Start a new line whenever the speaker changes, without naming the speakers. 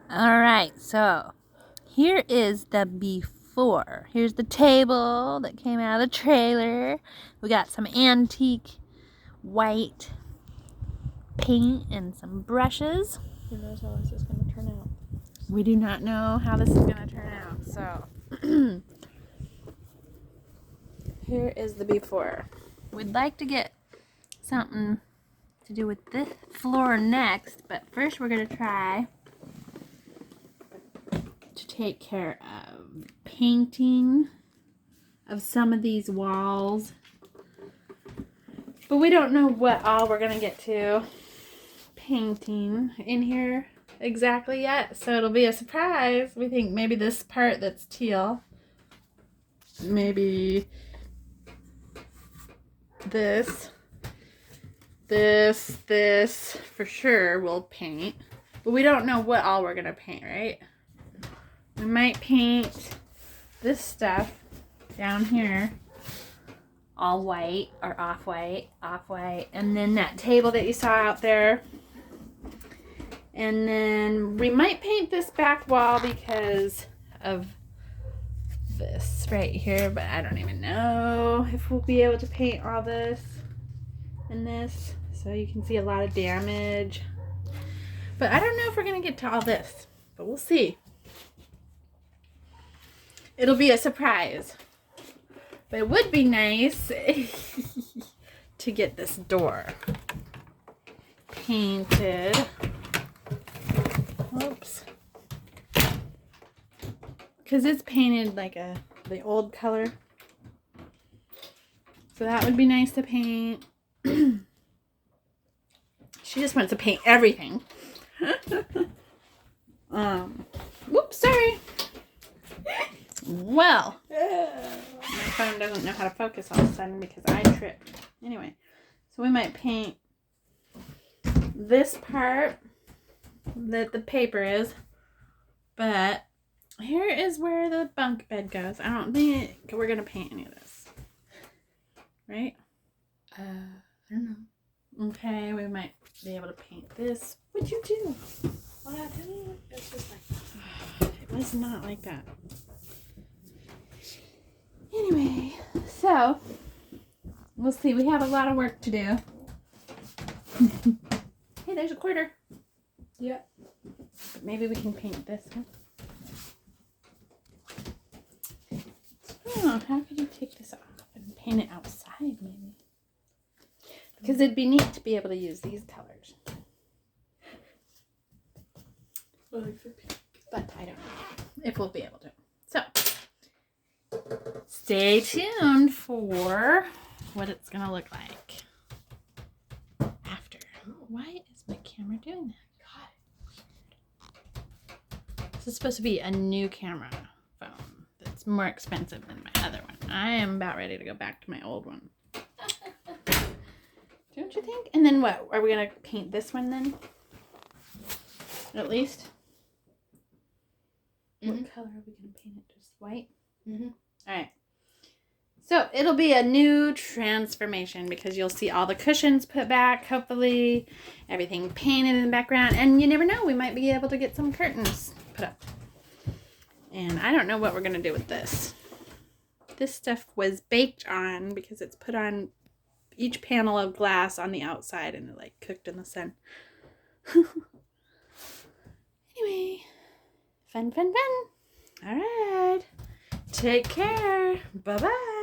All right, so here is the before. Here's the table that came out of the trailer. We got some antique white paint and some brushes.
Who knows how this is going to turn out?
We do not know how this is going to turn out. So here is the before. We'd like to get something to do with this floor next, but first we're going to try to take care of painting of some of these walls. But we don't know what all we're going to get to painting in here exactly yet, so it'll be a surprise. We think maybe this part that's teal, maybe this for sure we'll paint, but we don't know what all we're gonna paint, right? We might paint this stuff down here all white or off-white, and then that table that you saw out there. And then we might paint this back wall because of this right here, but I don't even know if we'll be able to paint all this and this. So you can see a lot of damage. But I don't know if we're going to get to all this, but we'll see. It'll be a surprise. But it would be nice to get this door painted. Oops. Because it's painted like the old color. So that would be nice to paint. She just wants to paint everything. Whoops, sorry. Well, my phone doesn't know how to focus all of a sudden because I tripped. Anyway, so we might paint this part that the paper is, but here is where the bunk bed goes. I don't think we're gonna paint any of this, right?
I don't know.
Okay, we might be able to paint this. What'd you do?
What happened? It's just like
It was not like that. Anyway, so we'll see. We have a lot of work to do. Hey, there's a quarter.
yeah.
But maybe we can paint this one. Oh, how could you take this off and paint it outside, maybe? Because it'd be neat to be able to use these colors. But I don't know if we'll be able to. So, stay tuned for what it's going to look like after. Why is my camera doing that? This is supposed to be a new camera phone that's more expensive than my other one. I am about ready to go back to my old one. Don't you think? And then what? Are we going to paint this one then? At least?
Mm-hmm.
What color are we going to paint it? Just white?
Mm-hmm.
All right. So it'll be a new transformation because you'll see all the cushions put back, hopefully. Everything painted in the background. And you never know, we might be able to get some curtains put up. And I don't know what we're going to do with this. This stuff was baked on because it's put on each panel of glass on the outside and it like cooked in the sun. Anyway, fun. All right. Take care. Bye-bye.